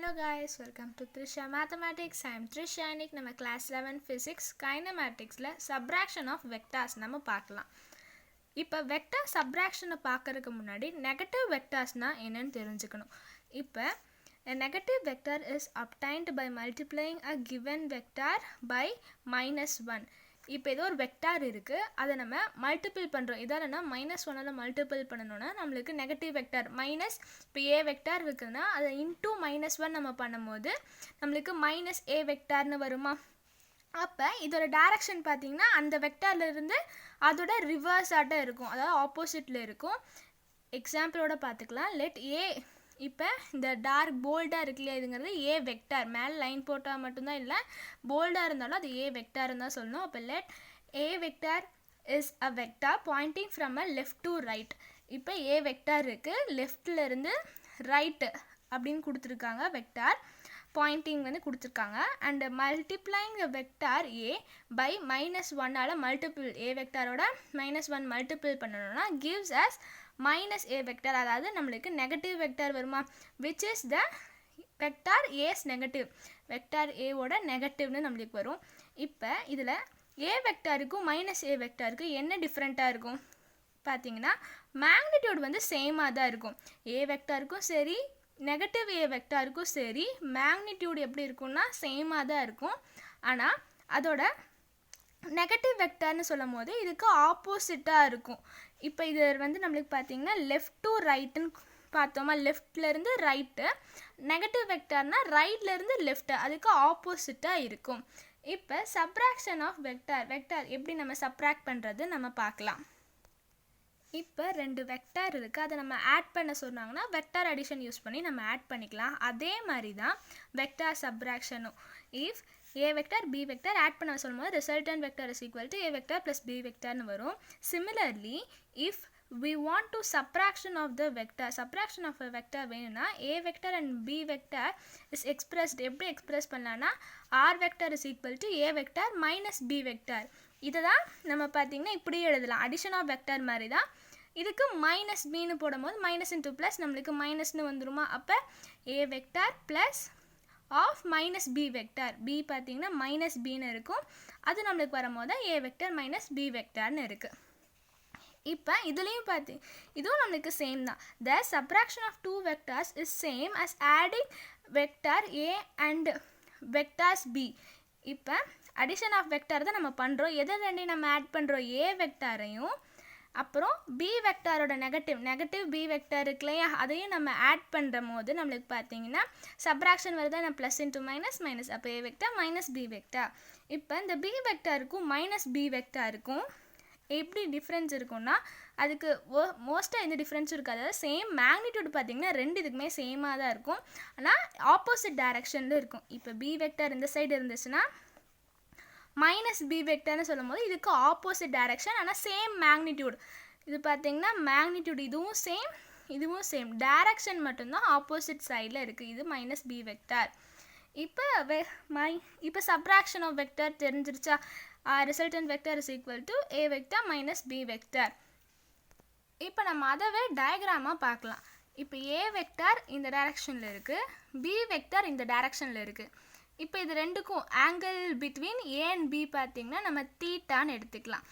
Hello guys, welcome to Trisha Mathematics. I am Trisha. இன்னைக்கு நம்ம class 11 physics kinematicsல subtraction of vectors நம்ம பார்க்கலாம். இப்போ vector subtraction பார்க்கறதுக்கு முன்னாடி negative vectorsனா என்னன்னு தெரிஞ்சுக்கணும். இப்போ a negative vector is obtained by multiplying a given vector by -1. இப்போ ஏதோ ஒரு வெக்டார் இருக்குது, அதை நம்ம மல்டிபிள் பண்ணுறோம். இதாலனா -1ஆல் மல்டிபிள் பண்ணணும்னா நம்மளுக்கு நெகட்டிவ் வெக்டார் மைனஸ், இப்போ ஏ வெக்டார் இருக்குதுன்னா அதை இன்டூ -1 நம்ம பண்ணும்போது நம்மளுக்கு -a வெக்டார்னு வருமா. அப்போ இதோட டைரக்ஷன் பார்த்திங்கன்னா அந்த வெக்டார்லேருந்து அதோட ரிவர்ஸ் ஆட்டம் இருக்கும், அதாவது ஆப்போசிட்டில் இருக்கும். எக்ஸாம்பிளோட பார்த்துக்கலாம். லெட் ஏ, இப்போ இந்த டார்க் போல்டாக இருக்கு இல்லையா, இதுங்கிறது ஏ வெக்டார். மேலே லைன் போட்டால் மட்டும்தான் இல்லை, போல்டாக இருந்தாலும் அது ஏ வெக்டார்னு தான் சொல்லணும். அப்போ let a vector is a vector pointing from a left to right. இப்போ ஏ வெக்டார் இருக்குது, லெஃப்ட்லேருந்து ரைட்டு அப்படின்னு கொடுத்துருக்காங்க, வெக்டார் பாயிண்டிங் வந்து கொடுத்துருக்காங்க. And multiplying vector a by -1ஆல் மல்டிபிள், ஏ வெக்டாரோட -1 மல்டிபிள் பண்ணணும்னா கிவ்ஸ் அஸ் -a வெக்டார், அதாவது நம்மளுக்கு நெகட்டிவ் வெக்டார் வருமா, which is the vector a's negative, vector ஏவோட நெகட்டிவ்னு நம்மளுக்கு வரும். இப்போ இதில் ஏ வெக்டாருக்கும் -a வெக்டாருக்கு என்ன டிஃப்ரெண்ட்டாக இருக்கும் பார்த்தீங்கன்னா, மேக்னிடியூட் வந்து சேமாக தான் இருக்கும். ஏ வெக்டாருக்கும் சரி நெகட்டிவ் ஏ வெக்டாருக்கும் சரி மேக்னிடியூட் எப்படி இருக்கும்னா சேமாக தான் இருக்கும். ஆனால் அதோட நெகட்டிவ் வெக்டார்னு சொல்லும் போது இதுக்கு ஆப்போசிட்டாக இருக்கும். இப்போ இது வந்து நம்மளுக்கு பார்த்தீங்கன்னா லெஃப்ட் டு ரைட்டுன்னு பார்த்தோமா, லெஃப்ட்லேருந்து ரைட்டு. நெகட்டிவ் வெக்டார்னால் ரைட்லேருந்து லெஃப்ட்டு, அதுக்கு ஆப்போசிட்டாக இருக்கும். இப்போ சப்ராக்ஷன் ஆஃப் வெக்டார் எப்படி நம்ம சப்ராக்ட் பண்ணுறது நம்ம பார்க்கலாம். இப்போ 2 வெக்டார் இருக்குது, அதை நம்ம ஆட் பண்ண சொன்னாங்கன்னா வெக்டார் அடிஷன் யூஸ் பண்ணி நம்ம ஆட் பண்ணிக்கலாம். அதே மாதிரி தான் வெக்டார் சப்ராக்ஷனும். If a vector b vector add பண்ண சொல்லும்போது resultant vector is equal to a vector plus b வெக்டார்னு வரும். Similarly if we want to subtraction of a vector வேணும்னா a vector and b vector is expressed, எப்படி express பண்ணலான்னா r vector is equal to a vector minus b vector. இதை தான் நம்ம பார்த்திங்கன்னா இப்படி எழுதலாம், அடிஷன் ஆஃப் வெக்டார் மாதிரி தான். இதுக்கு -bன்னு போடும்போது மைனஸ் இன்ட்டு ப்ளஸ் நம்மளுக்கு மைனஸ்னு வந்துருமா. அப்போ a vector plus of -b vector, b பார்த்திங்கன்னா -bன்னு இருக்கும், அது நம்மளுக்கு வரும்போது a vector minus b vectorனு இருக்குது. இப்போ இதுலேயும் இதுவும் நம்மளுக்கு சேம் தான். The subtraction of 2 vectors is same as adding vector a and vectors b. இப்போ அடிஷன் ஆஃப் வெக்டார் தான் நம்ம பண்ணுறோம். எதை ரெண்டையும் நம்ம ஆட் பண்ணுறோம், ஏ வெக்டாரையும் அப்புறம் பி வெக்டாரோட நெகட்டிவ் பி வெக்டார் இருக்கு இல்லையா, அதையும் நம்ம ஆட் பண்ணுற போது நம்மளுக்கு பார்த்தீங்கன்னா சப்ராக்ஷன் வருது, நான் ப்ளஸ் இன்ட்டு மைனஸ், அப்போ ஏ வெக்டார் மைனஸ் பி வெக்டார். இப்போ இந்த பி வெக்டாருக்கும் -b வெக்டாருக்கும் எப்படி டிஃப்ரென்ஸ் இருக்கும்னா அதுக்கு மோஸ்ட்டாக எந்த டிஃப்ரென்ஸும் இருக்காது. அதாவது சேம் மேக்னிடியூட் பார்த்திங்கன்னா ரெண்டு இதுக்குமே சேமாக தான் இருக்கும், ஆனால் ஆப்போசிட் டைரக்ஷனில் இருக்கும். இப்போ பி வெக்டார் இந்த சைடு இருந்துச்சுன்னா -b வெக்டார்னு சொல்லும் போது இதுக்கு ஆப்போசிட் டைரக்ஷன், ஆனால் சேம் மேக்னிடியூட். இது பார்த்திங்கன்னா மேக்னிடியூட் இதுவும் சேம் டைரக்ஷன் மட்டும்தான் ஆப்போசிட் சைடில் இருக்குது. இது -b வெக்டார். இப்போ சப்ராக்ஷன் ஆஃப் வெக்டார் தெரிஞ்சிருச்சா. Resultant vector is equal to a vector minus b vector. இப்போ நம்ம அதவே டயக்ராமாக பார்க்கலாம். இப்போ ஏ வெக்டார் இந்த டைரக்ஷனில் இருக்குது, பி வெக்டார் இந்த டைரக்ஷனில் இருக்குது. இப்போ இது ரெண்டுக்கும் angle between a and b பார்த்திங்கன்னா நம்ம தீட்டான்னு எடுத்துக்கலாம்.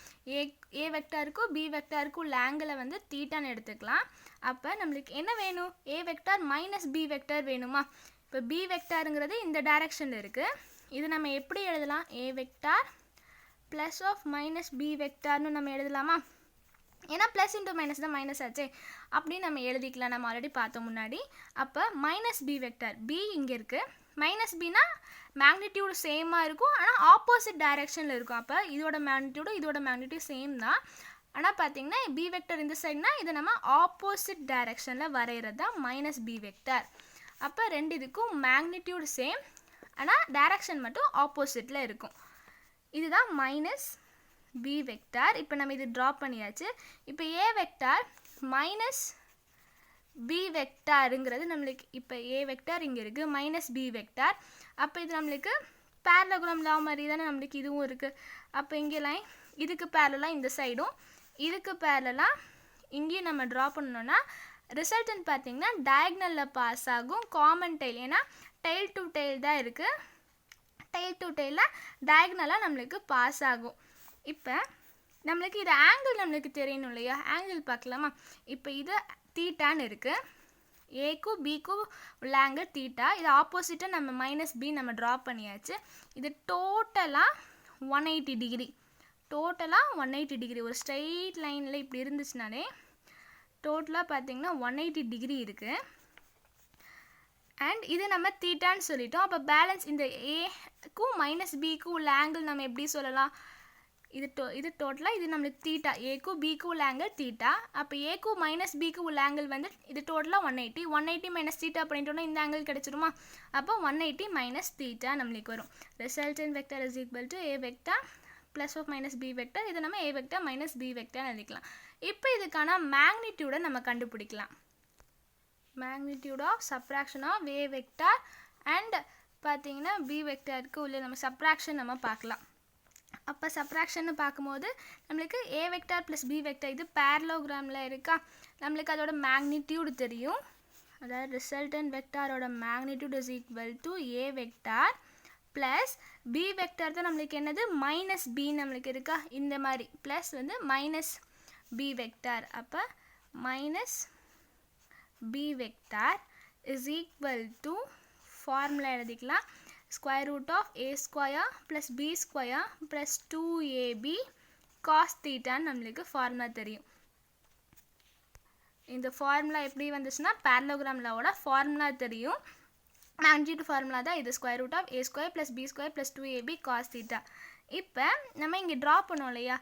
ஏ வெக்டாருக்கும் பி வெக்டாருக்கும் உள்ள ஆங்கிளை வந்து தீட்டான்னு எடுத்துக்கலாம். அப்போ நம்மளுக்கு என்ன வேணும், ஏ வெக்டார் மைனஸ் பி வெக்டார் வேணுமா. இப்போ பி வெக்டாருங்கிறது இந்த டைரக்ஷனில் இருக்குது, இது நம்ம எப்படி எழுதலாம், ஏ வெக்டார் ப்ளஸ் ஆஃப் -b வெக்டார்னு நம்ம எழுதலாமா. ஏன்னா ப்ளஸ் இன்ட்டு மைனஸ் தான் மைனஸ் ஆச்சே, அப்படின்னு நம்ம எழுதிக்கலாம், நம்ம ஆல்ரெடி பார்த்தோம் முன்னாடி. அப்போ -b வெக்டார், b இங்கே இருக்குது, -bனா மேக்னிடியூட் சேமாக இருக்கும், ஆனால் ஆப்போசிட் டைரக்ஷனில் இருக்கும். அப்போ இதோட மேக்னிடியூட் சேம் தான், ஆனால் பார்த்தீங்கன்னா பி வெக்டார் இந்த சைடுனா இதை நம்ம ஆப்போசிட் டைரக்ஷனில் வரைகிறது தான் -b வெக்டார். அப்போ ரெண்டு இதுக்கும் மேக்னிடியூட் சேம், ஆனால் டைரக்ஷன் மட்டும் ஆப்போசிட்டில் இருக்கும். இதுதான் -b வெக்டார். இப்போ நம்ம இது ட்ரா பண்ணியாச்சு. இப்போ ஏ வெக்டார் -b வெக்டாருங்கிறது நம்மளுக்கு, இப்போ ஏ வெக்டார் இங்கே இருக்குது, -b வெக்டார். அப்போ இது நம்மளுக்கு பேரலோகிராம் லா மாதிரி தானே நம்மளுக்கு இதுவும் இருக்குது. அப்போ இங்கே லைன் இதுக்கு பேரலாக இந்த சைடும், இதுக்கு பேரலாக இங்கேயும் நம்ம ட்ரா பண்ணோன்னா ரிசல்டன்ட் பார்த்திங்கன்னா டயக்னலில் பாஸ் ஆகும், காமன் டைல். ஏன்னா டெய்ல் டு டெய்ல் தான் இருக்குது. டெய்ல் டு டெய்லில் டயக்னலாக நம்மளுக்கு பாஸ் ஆகும். இப்போ நம்மளுக்கு இது ஆங்கிள் நம்மளுக்கு தெரியணும் இல்லையா, ஆங்கிள் பார்க்கலாமா. இப்போ இது தீட்டான்னு இருக்குது, ஏக்கும் பிக்கும் உள்ள ஆங்கிள் தீட்டா. இது ஆப்போசிட்டாக நம்ம -b நம்ம ட்ரா பண்ணியாச்சு. இது டோட்டலாக 180 டிகிரி, டோட்டலாக 180 டிகிரி. ஒரு ஸ்ட்ரெயிட் லைனில் இப்படி இருந்துச்சுனாலே டோட்டலாக பார்த்தீங்கன்னா 180 டிகிரி இருக்குது. அண்ட் இது நம்ம தீட்டான்னு சொல்லிட்டோம். அப்போ பேலன்ஸ் இந்த ஏக்கும் -bக்கும் உள்ள ஆங்கிள் நம்ம எப்படி சொல்லலாம், இது டோட்டலாக இது நம்மளுக்கு தீட்டா, ஏக்கும் பிக்கும் உள்ள ஆங்கிள் தீட்டா. அப்போ ஏக்கும் -bக்கு உள்ள ஆங்கிள் வந்து இது டோட்டலாக 180. 180 மைனஸ் தீட்டா பண்ணிட்டோம்னா இந்த ஆங்கிள் கிடச்சிருமா. அப்போ 180 மைனஸ் தீட்டா நம்மளுக்கு வரும். Resultant vector is equal to a vector plus of minus b vector. இதை நம்ம ஏ வெக்டர் மைனஸ் பி வெக்டர்னு எழுதிக்கலாம். இப்போ இதுக்கான மேக்னிடியூடை நம்ம கண்டுபிடிக்கலாம். Magnitude of subtraction of a vector and பார்த்தீங்கன்னா பி வெக்டருக்கு உள்ள நம்ம சப்ராக்ஷன் நம்ம பார்க்கலாம். அப்போ சப்ராக்ஷன் பார்க்கும்போது நம்மளுக்கு a vector plus b vector இது பேரலோகிராமில் இருக்கா, நம்மளுக்கு அதோட மேக்னிடியூடு தெரியும். அதாவது ரிசல்டன்ட் வெக்டாரோட magnitude is equal to a vector plus b vector தான் நம்மளுக்கு என்னது -b நம்மளுக்கு இருக்கா, இந்த மாதிரி ப்ளஸ் வந்து -b வெக்டார். அப்போ -b vector is equal to formula எழுதிக்கலாம், square root of a square plus b square plus 2ab cos theta நம்மளுக்கு ஃபார்முலா தெரியும். இந்த ஃபார்முலா எப்படி வந்துச்சுன்னா parallelogram lawோட ஃபார்முலா தெரியும். மேக்னிடியூட் ஃபார்முலா தான் இது, square root of a square plus b square plus 2ab cos theta. இப்போ நம்ம இங்கே ட்ரா பண்ணோம் இல்லையா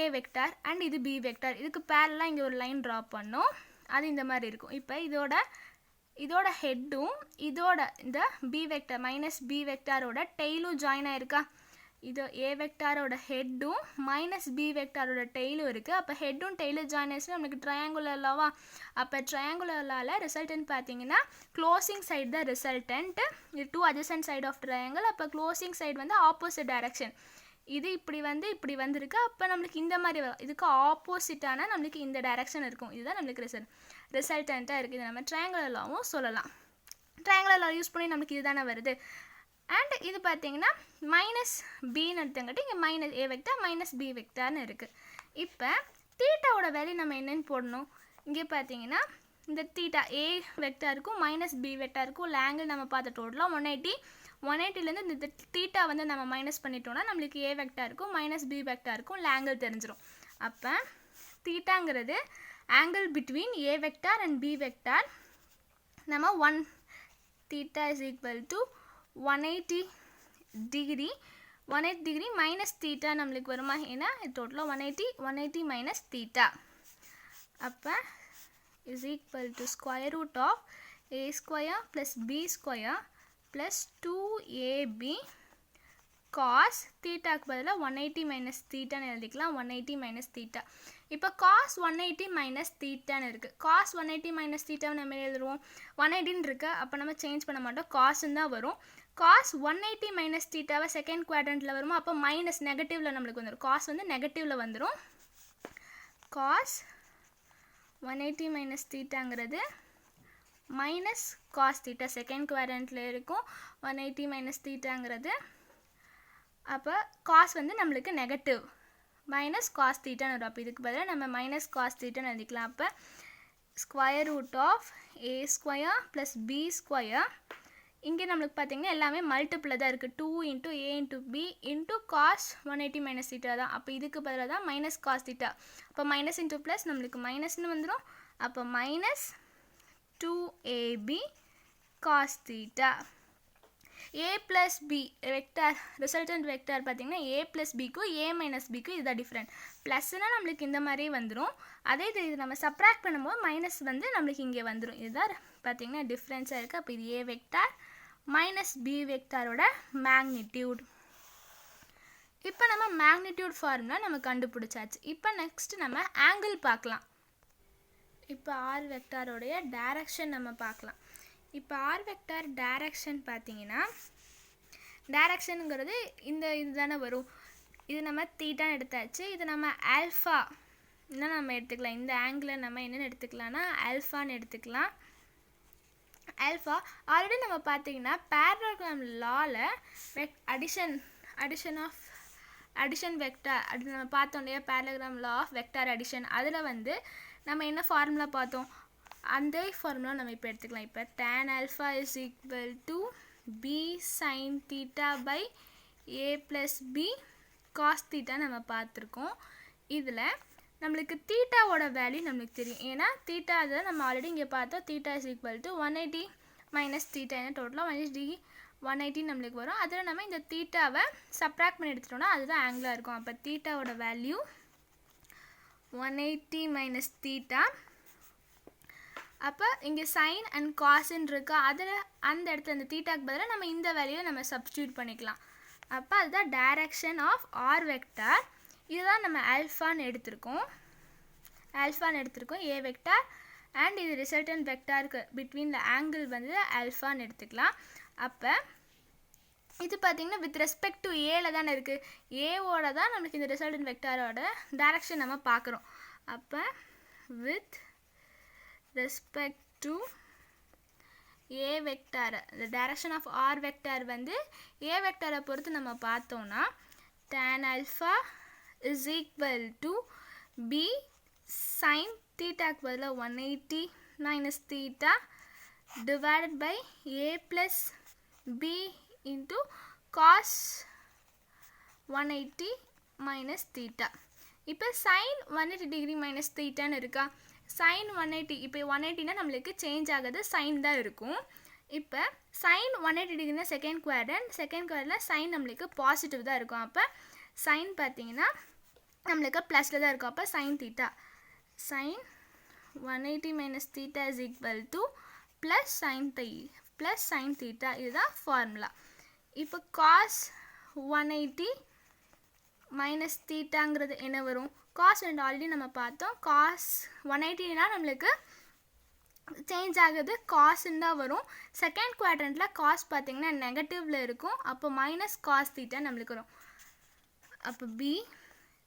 a வெக்டார் அண்ட் இது b வெக்டார், இதுக்கு பேரலாக இங்கே ஒரு லைன் ட்ரா பண்ணோம், அது இந்த மாதிரி இருக்கும். இப்போ இதோட ஹெட்டும் இதோட இந்த பி வெக்டர் -b வெக்டாரோட டெய்லும் ஜாயின் ஆயிருக்கா. இது ஏ வெக்டாரோட ஹெட்டும் -b வெக்டாரோட டெய்லும் இருக்குது. அப்போ ஹெட்டும் டெய்லும் ஜாயின் ஆயிடுச்சுன்னா நம்மளுக்கு ட்ரையாங்குலர் லாவா. அப்போ ட்ரையாங்குலர் லாவில் ரிசல்டன்ட் பார்த்தீங்கன்னா க்ளோசிங் சைடு தான் ரிசல்டன்ட். இது 2 adjacent சைடு ஆஃப் ட்ரையாங்கிள். அப்போ க்ளோசிங் சைடு வந்து ஆப்போசிட் டைரக்ஷன், இது இப்படி வந்திருக்கு. அப்போ நம்மளுக்கு இந்த மாதிரி இதுக்கு ஆப்போசிட்டான நம்மளுக்கு இந்த டைரக்ஷன் இருக்கும். இதுதான் நம்மளுக்கு ரிசல்டண்ட்டாக இருக்குது. இது நம்ம ட்ரையாங்குலர் லாவும் சொல்லலாம். ட்ரையாங்குலர் லா யூஸ் பண்ணி நம்மளுக்கு இதுதானே வருது. அண்ட் இது பார்த்தீங்கன்னா -bன்னு எடுத்தங்காட்டி இங்கே -a வெக்டார் -b வெக்டார்னு இருக்குது. இப்போ தீட்டாவோட வேல்யூ நம்ம என்னென்னு போடணும். இங்கே பார்த்தீங்கன்னா இந்த தீட்டா ஏ வெக்டாருக்கும் -b வெக்டாருக்கும் உள்ள ஆங்கிள் நம்ம பார்த்த டோட்டலாக 180. 180லேருந்து இந்த தீட்டா வந்து நம்ம மைனஸ் பண்ணிட்டோம்னா நம்மளுக்கு ஏ வெக்டாருக்கும் -b வெக்டாருக்கும் உள்ள ஆங்கிள் தெரிஞ்சிடும். அப்போ தீட்டாங்கிறது angle between a vector and b vector நம்ம 1 theta is equal to 180 degree minus theta நம்மளுக்கு வருமா, ஏன்னா இது டோட்டலாக 180 minus theta. அப்போ is equal to square root of a square plus b square plus 2ab cos தீட்டாக்கு பதிலாக 180 minus thetaன்னு எழுதிக்கலாம், 180 minus theta. இப்போ cos 180 minus thetaன்னு இருக்குது. cos 180 minus theta நம்ம எழுதுவோம், 180ன்னு இருக்கு. அப்போ நம்ம சேஞ்ச் பண்ண மாட்டோம், காசுன்னு தான் வரும். cos 180 minus thetaவை செகண்ட் குவாட்ரண்ட்டில் வருமா, அப்போ மைனஸ் நெகட்டிவில் நம்மளுக்கு வந்துடும். காஸ் வந்து நெகட்டிவில் வந்துடும். cos 180 minus thetaங்கிறது மைனஸ் காஸ் தீட்டா செகண்ட் குவாட்ரண்ட்டில் இருக்கும். 180 minus thetaங்கிறது அப்போ காஸ் வந்து நம்மளுக்கு நெகட்டிவ் மைனஸ் காஸ் தீட்டான்னு வரும். அப்போ இதுக்கு பதிலாக நம்ம மைனஸ் காஸ் தீட்டான்னு எழுதிக்கலாம். அப்போ square root of a square plus b square, இங்கே நம்மளுக்கு பார்த்திங்கன்னா எல்லாமே மல்டிப்பிள் தான் இருக்குது. 2 × a × b × cos 180 minus theta தான். அப்போ இதுக்கு பதிலாக தான் மைனஸ் காஸ் தீட்டா. அப்போ மைனஸ் இன்ட்டு ப்ளஸ் நம்மளுக்கு மைனஸ்னு வந்துடும். அப்போ minus 2ab cos theta. a plus b vector resultant vector பார்த்தீங்கன்னா a plus bக்கும் a minus bக்கும் இதுதான் டிஃப்ரெண்ட். ப்ளஸ்னால் நம்மளுக்கு இந்த மாதிரி வந்துடும். அதே இது நம்ம சப்ராக்ட் பண்ணும்போது மைனஸ் வந்து நம்மளுக்கு இங்கே வந்துடும். இதுதான் பார்த்தீங்கன்னா டிஃப்ரென்ஸாக இருக்குது. அப்போ இது a வெக்டார் மைனஸ் b வெக்டாரோட மேக்னிடியூட். இப்போ நம்ம மேக்னிடியூட் ஃபார்முலா நம்ம கண்டுபிடிச்சாச்சு. இப்போ நெக்ஸ்ட் நம்ம ஆங்கிள் பார்க்கலாம். இப்போ ஆர் வெக்டாரோடைய டைரக்ஷன் நம்ம பார்க்கலாம். இப்போ ஆர் வெக்டார் டைரக்ஷன் பார்த்தீங்கன்னா டைரக்ஷனுங்கிறது இது தானே வரும். இது நம்ம தீட்டான்னு எடுத்தாச்சு. இது நம்ம ஆல்ஃபா இன்னும் நம்ம எடுத்துக்கலாம். இந்த ஆங்கிளை நம்ம என்னென்னு எடுத்துக்கலாம்னா ஆல்ஃபான்னு எடுத்துக்கலாம். ஆல்ஃபா ஆல்ரெடி நம்ம பார்த்தீங்கன்னா பேரலோகிராம் லாவில் அடிஷன் வெக்டார் அது நம்ம பார்த்தோம் இல்லையா, parallelogram law of vector addition. அதில் வந்து நம்ம என்ன ஃபார்முலா பார்த்தோம், அந்த ஃபார்முலா நம்ம இப்போ எடுத்துக்கலாம். இப்போ tan alpha is equal to b sin theta by a plus b cos theta நம்ம பார்த்துருக்கோம். இதில் நம்மளுக்கு தீட்டாவோட வேல்யூ நம்மளுக்கு தெரியும். ஏன்னா தீட்டா அதை நம்ம ஆல்ரெடி இங்கே பார்த்தோம். Theta is equal to 180 minus theta, ஏன்னா டோட்டலாக மைனஸ் டி 180 நம்மளுக்கு வரும். அதில் நம்ம இந்த தீட்டாவை சப்ராக்ட் பண்ணி எடுத்துட்டோம்னா அதுதான் ஆங்கிளாக இருக்கும். அப்போ தீட்டாவோட வேல்யூ 180 மைனஸ் தீட்டா. அப்போ இங்கே சைன் அண்ட் காசுன்னு இருக்கா, அதில் அந்த இடத்துல அந்த தீட்டாக்கு பதிலாக நம்ம இந்த வேல்யூவை நம்ம சப்ஸ்டியூட் பண்ணிக்கலாம். அப்போ அதுதான் டைரக்ஷன் ஆஃப் ஆர் வெக்டார். இதுதான் நம்ம ஆல்ஃபான்னு எடுத்திருக்கோம், ஏ வெக்டார். அண்ட் இது ரிசல்டன்ட் வெக்டாருக்கு பிட்வீன் த ஆங்கிள் வந்து ஆல்ஃபான்னு எடுத்துக்கலாம். அப்போ இது பார்த்திங்கன்னா வித் ரெஸ்பெக்ட் டு ஏல தானே இருக்குது, ஏவோட தான் நம்மளுக்கு இந்த ரிசல்டன்ட் வெக்டாரோட டைரக்ஷன் நம்ம பார்க்குறோம். அப்போ with respect to a vector, the direction of r vector வந்து ஏ வெக்டாரை பொறுத்து நம்ம பார்த்தோம்னா tan alpha is equal to b sin தீட்டாக்கு பதிலாக 180 minus theta divided by a plus b into cos 180 minus theta. இப்போ sin 180 degree minus thetaன்னு இருக்கா, sin 180 இப்போ 180னா நம்மளுக்கு சேஞ்ச் ஆகுது சைன் தான் இருக்கும். இப்போ sin 180 டிகிரினா செகண்ட் குவாட்ரண்ட்டில் சைன் நம்மளுக்கு பாசிட்டிவ் தான் இருக்கும். அப்போ சைன் பார்த்தீங்கன்னா நம்மளுக்கு ப்ளஸில் தான் இருக்கும். அப்போ sin theta sin 180 minus theta is equal to plus sin theta. இதுதான் ஃபார்முலா. இப்போ cos 180 மைனஸ் தீட்டாங்கிறது என்ன வரும், காஸ் ரெண்டு ஆல்ரெடி நம்ம பார்த்தோம். காஸ் 180னா நம்மளுக்கு சேஞ்ச் ஆகுது காசுன்னு தான் வரும். செகண்ட் குவாட்ரண்ட்டில் காஸ் பார்த்திங்கன்னா நெகட்டிவில் இருக்கும். அப்போ மைனஸ் காஸ் தீட்டா நம்மளுக்கு வரும். அப்போ பி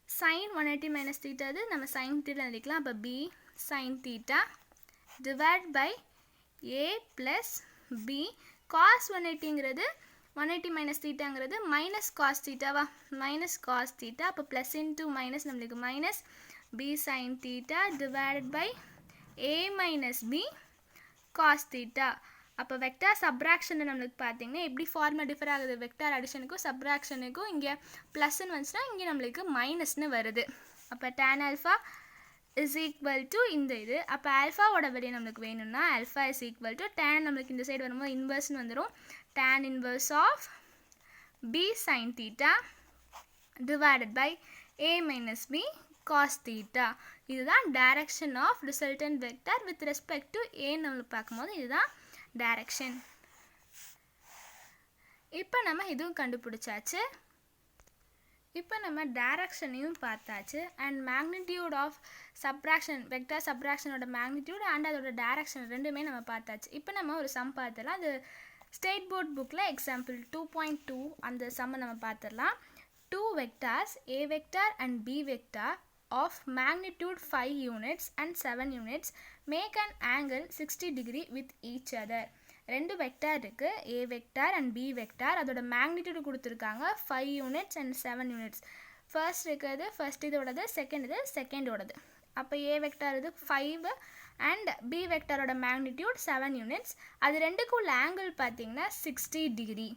சைன் 180 மைனஸ் தீட்டா அது நம்ம சைன் தீட்டா எழுதிக்கலாம். அப்போ b sine theta divide by a plus b cos 180ங்கிறது 180 மைனஸ் தீட்டாங்கிறது மைனஸ் காஸ் தீட்டாவா, மைனஸ் காஸ் தீட்டா. அப்போ ப்ளஸ் இன்ட்டு மைனஸ் நம்மளுக்கு minus b sine theta divided by a minus b cos theta. அப்போ vector subtraction நம்மளுக்கு பார்த்தீங்கன்னா எப்படி formula differ ஆகுது, வெக்டார் அடிஷனுக்கும் சப்ராக்ஷனுக்கும் இங்கே ப்ளஸ்ன்னு வந்துச்சுன்னா இங்கே நம்மளுக்கு மைனஸ்னு வருது. அப்போ tan alpha is equal to இந்த இது. அப்போ ஆல்ஃபாவோட வேல்யூ நம்மளுக்கு வேணும்னா alpha is equal to tan நம்மளுக்கு இந்த சைடு வரும்போது இன்வர்ஸ்னு வந்துடும். tan inverse of b sin theta divided by a minus b cos theta. இதுதான் direction of resultant vector with respect to a நம்ம பார்க்கும்போது இதுதான் direction. இப்போ நம்ம இதுவும் கண்டுபிடிச்சாச்சு. இப்போ நம்ம டைரக்ஷனையும் பார்த்தாச்சு and magnitude of subtraction vector சப்ராக்ஷனோட மேக்னிடியூட் அண்ட் அதோட டைரக்ஷன் ரெண்டுமே நம்ம பார்த்தாச்சு. இப்போ நம்ம ஒரு சம் பார்த்துடலாம். அது ஸ்டேட் போர்ட் புக்கில் எக்ஸாம்பிள் 2.2 அந்த சம்மை நம்ம பார்த்துடலாம். 2 vectors a vector and b vector of magnitude 5 units and 7 units make an angle 60 degree with each other. ரெண்டு வெக்டார் இருக்குது, ஏ வெக்டார் அண்ட் பி வெக்டார். அதோட மேக்னிடியூடு கொடுத்துருக்காங்க 5 யூனிட்ஸ் அண்ட் 7 யூனிட்ஸ். ஃபர்ஸ்ட் இருக்கிறது first இதோடது, second இது செகண்டோடது. அப்போ ஏ வெக்டார் இது 5 and b வெக்டாரோட magnitude 7 units. அது ரெண்டுக்கும் உள்ள ஆங்கிள் பார்த்தீங்கன்னா 60 டிகிரி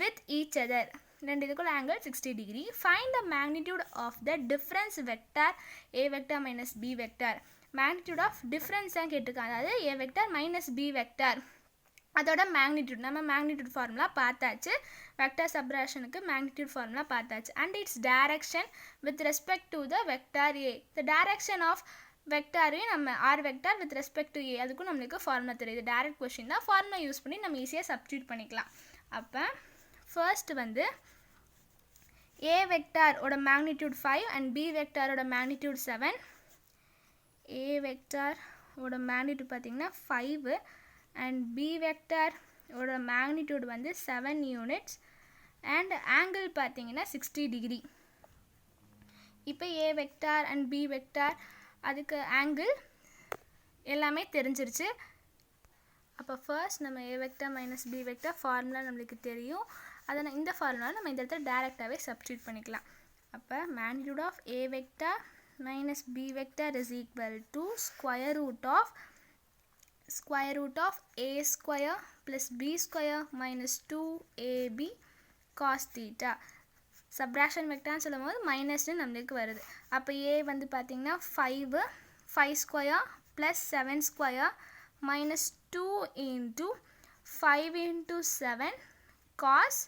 வித் ஈச் அதர். ரெண்டு இதுக்குள்ள angle 60 degree. Find the magnitude of the difference vector a vector minus b vector. Magnitude of difference தான் கேட்டிருக்காங்க. அதாவது a vector minus b vector அதோட மேக்னிடியூட் நம்ம மேக்னிடியூட் ஃபார்முலா பார்த்தாச்சு. வெக்டார் சப்ராக்ஷனுக்கு மேக்னிடியூட் ஃபார்முலா பார்த்தாச்சு. And its direction with respect to the vector a. The direction of வெக்டாரையும் நம்ம r vector with respect to a அதுக்கும் நம்மளுக்கு ஃபார்முலா தெரியுது. டைரக்ட் கொஸ்டின் தான், ஃபார்முலா யூஸ் பண்ணி நம்ம ஈஸியாக சப்ஸ்டியூட் பண்ணிக்கலாம். அப்போ ஃபர்ஸ்ட் வந்து ஏ வெக்டாரோட மேக்னிடியூட் 5 அண்ட் பி வெக்டாரோட மேக்னிடியூட் 7. ஏ வெக்டாரோட மேக்னிடியூட் பார்த்திங்கன்னா 5 and b vector ஓட magnitude வந்து 7 units and angle பார்த்தீங்கன்னா 60 degree. இப்போ a vector and b vector அதுக்கு angle எல்லாமே தெரிஞ்சிருச்சு. அப்போ ஃபர்ஸ்ட் நம்ம a vector minus b vector formula நம்மளுக்கு தெரியும். அதை இந்த ஃபார்முலா நம்ம இந்த இடத்துல டைரெக்டாகவே சப்ஸ்டியூட் பண்ணிக்கலாம். அப்போ magnitude of a vector minus b vector is equal to square root of a square plus b square minus 2ab cos theta. சப்ராக்ஷன் வெக்டார்னு சொல்லும் போது மைனஸ்னு நம்மளுக்கு வருது. அப்போ a வந்து பார்த்திங்கன்னா 5 square plus 7 square minus 2 into 5 into 7 cos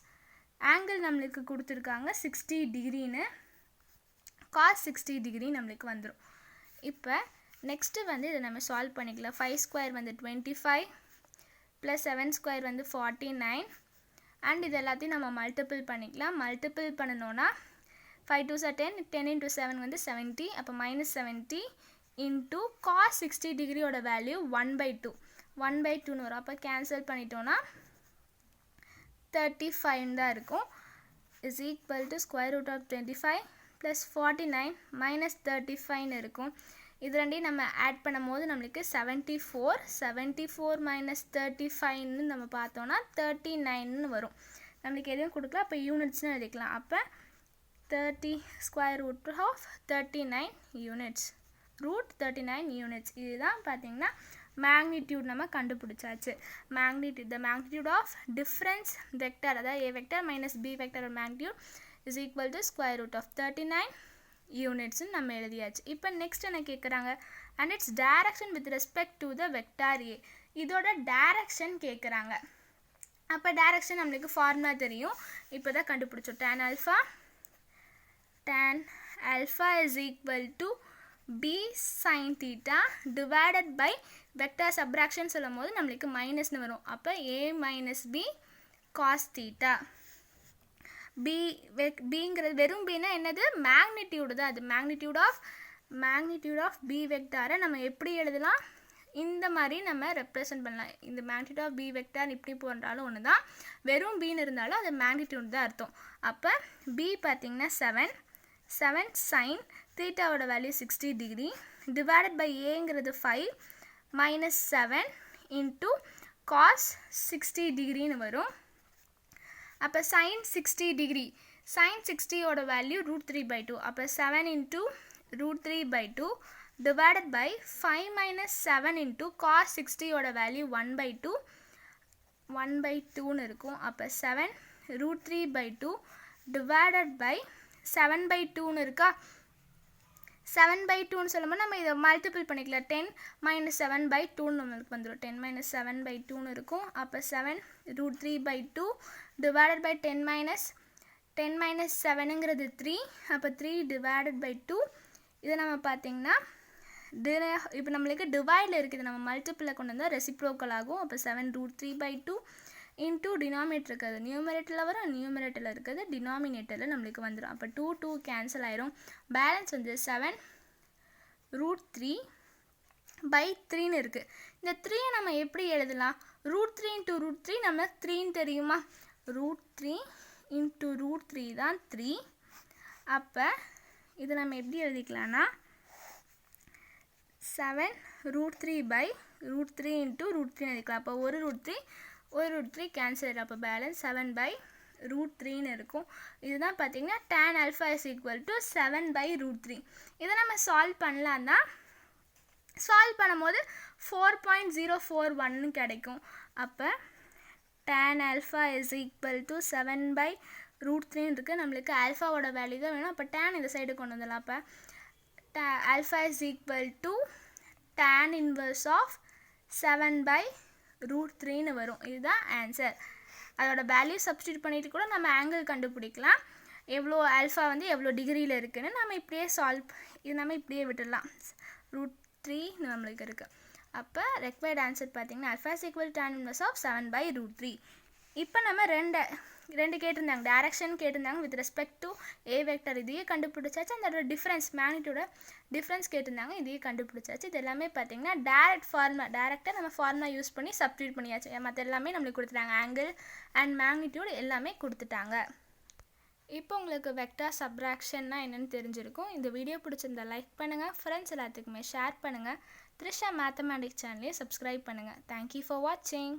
angle நம்மளுக்கு கொடுத்துருக்காங்க 60 டிகிரின்னு, காஸ் 60 டிகிரி நம்மளுக்கு வந்துடும். இப்போ நெக்ஸ்ட்டு வந்து இதை நம்ம சால்வ் பண்ணிக்கலாம். 5 ஸ்கொயர் வந்து 25 ப்ளஸ் 7 ஸ்கொயர் வந்து 49 அண்ட் இது எல்லாத்தையும் நம்ம மல்டிபிள் பண்ணிக்கலாம். மல்டிபிள் பண்ணணுன்னா 5 2s are 10, 10 into 7 வந்து 70, அப்போ மைனஸ் 70 இன்ட்டு காஸ் 60 டிகிரியோட வேல்யூ 1/2 1/2ன்னு வரும். அப்போ கேன்சல் பண்ணிட்டோன்னா 35 தான் இருக்கும். Is equal to square root of 25 plus 49 minus 35ன்னு இருக்கும். இது ரெண்டையும் நம்ம ஆட் பண்ணும் போது நம்மளுக்கு 74 மைனஸ் 35ன்னு நம்ம பார்த்தோன்னா 39ன்னு வரும். நம்மளுக்கு எதுவும் கொடுக்கல, அப்போ யூனிட்ஸ்னு எழுதிக்கலாம். அப்போ 30 square root of 39 units, root 39 units. இதுதான் பார்த்தீங்கன்னா மேக்னிடியூட் நம்ம கண்டுபிடிச்சாச்சு. The magnitude of difference vector, அதாவது a vector minus b vector magnitude is equal to square root of 39 யூனிட்ஸ்ன்னு நம்ம எழுதியாச்சு. இப்போ நெக்ஸ்ட் என்ன கேட்குறாங்க, and its direction with respect to the vector a. இதோட டைரக்ஷன் கேட்குறாங்க. அப்போ டைரக்ஷன் நம்மளுக்கு ஃபார்முலா தெரியும், இப்போ தான் கண்டுபிடிச்சோம். tan alpha is equal to b sin theta divided by vector subtraction சொல்லும் போது நம்மளுக்கு மைனஸ்னு வரும். அப்போ a minus b cos theta. பிங்கிறது வெறும் பின்னா என்னது, மேக்னிடியூடு தான். அது மேக்னிடியூட் ஆஃப் பி வெக்டாரை நம்ம எப்படி எழுதலாம், இந்த மாதிரி நம்ம ரெப்ரசன்ட் பண்ணலாம். இந்த மேக்னிடியூட் ஆஃப் பி வெக்டார் இப்படி போன்றாலும் ஒன்று தான், வெறும் பின்னு இருந்தாலும் அது மேக்னிடியூட் தான் அர்த்தம். அப்போ பி பார்த்திங்கன்னா 7 சைன் தீட்டாவோட வேல்யூ 60 டிகிரி டிவைடட் பை ஏங்கிறது 5 மைனஸ் 7 இன்ட்டு காஸ் 60 டிகிரின்னு வரும். அப்போ sin 60 டிகிரி, sin 60யோட வேல்யூ √3/2. அப்போ 7 into √3/2 divided by 5 minus 7 into cos 60யோட வேல்யூ 1/2ன்னு இருக்கும். அப்போ 7 √3/2 divided by 7/2ன்னு இருக்கா. 7/2ன்னு சொல்லும்போது நம்ம இதை மல்டிபிள் பண்ணிக்கலாம். 10 minus 7/2ன்னு நம்மளுக்கு வந்துடும். 10 minus 7/2ன்னு இருக்கும். அப்போ 7 √3/2 divided by 10 minus 7ங்கிறது 3. அப்போ 3 divided by 2. இதை நம்ம பார்த்திங்கன்னா இப்போ நம்மளுக்கு டிவைடில் இருக்குது, நம்ம மல்டிப்பிளில் கொண்டு வந்தால் ரெசிப்ரோக்கல் ஆகும். அப்போ 7 √3/2 இன்ட்டு டினாமினேட்டர் இருக்கிறது நியூமரேட்டரில் வரும், நியூமரேட்டரில் இருக்கிறது டினாமினேட்டரில் நம்மளுக்கு வந்துடும். அப்போ 2 கேன்சல் ஆயிரும். பேலன்ஸ் வந்து 7 √3/3ன்னு இருக்குது. இந்த 3யை நம்ம எப்படி எழுதலாம், √3 இன்ட்டு √3 நம்ம 3ன்னு தெரியுமா, √3 இன்ட்டு √3 தான் 3. அப்போ இது நம்ம எப்படி எழுதிக்கலாம்னா 7 √3/√3 இன்ட்டு √3 எழுதிக்கலாம். அப்போ ஒரு √3 கேன்சல் ஆகிடும். அப்போ பேலன்ஸ் 7/√3ன்னு இருக்கும். இதுதான் பார்த்தீங்கன்னா tan alpha is equal to 7/√3. இதை நம்ம சால்வ் பண்ணலான்னா சால்வ் பண்ணும்போது 4.041 கிடைக்கும். அப்போ tan alpha is equal to 7/√3 இருக்குது. நம்மளுக்கு ஆல்ஃபாவோட வேல்யூ தான் வேணும். அப்போ tan இந்த சைடு கொண்டு வந்துடலாம். அப்போ alpha is equal to tan inverse of 7/√3ன்னு வரும். இதுதான் ஆன்சர். அதோட வேல்யூ சப்ஸ்டியூட் பண்ணிட்டு கூட நம்ம ஆங்கிள் கண்டுபிடிக்கலாம், எவ்வளோ ஆல்ஃபா வந்து எவ்வளோ டிகிரியில் இருக்குதுன்னு. நம்ம இப்படியே நம்ம இப்படியே விட்டுடலாம். √3 நம்மளுக்கு இருக்குது. அப்போ ரெக்வயர்ட் ஆன்சர் பார்த்தீங்கன்னா alpha is equal to tan inverse of 7/√3. இப்போ நம்ம ரெண்டு கேட்டிருந்தாங்க, டைரக்ஷன் கேட்டிருந்தாங்க with respect to a vector. இதையே கண்டுபிடிச்சாச்சு. அதோட டிஃப்ரென்ஸ் மேக்னிடியூட டிஃப்ரென்ஸ் கேட்டிருந்தாங்க, இதையே கண்டுபிடிச்சாச்சு. இது எல்லாமே பார்த்தீங்கன்னா டேரெக்டாக நம்ம ஃபார்முலா யூஸ் பண்ணி சப்ஸ்டியூட் பண்ணியாச்சு. மற்ற எல்லாமே நம்மளுக்கு கொடுத்துட்டாங்க, ஆங்கிள் அண்ட் மேக்னிடியூட் எல்லாமே கொடுத்துட்டாங்க. இப்போ உங்களுக்கு வெக்டார் சப்ராக்ஷன்னா என்னென்னு தெரிஞ்சிருக்கும். இந்த வீடியோ பிடிச்சிருந்தா லைக் பண்ணுங்கள், ஃப்ரெண்ட்ஸ் எல்லாத்துக்குமே ஷேர் பண்ணுங்கள். த்ரிஷா மேத்தமேட்டிக்ஸ் சேனலையும் சப்ஸ்கிரைப் பண்ணுங்கள். தேங்க்யூ ஃபார் வாட்சிங்.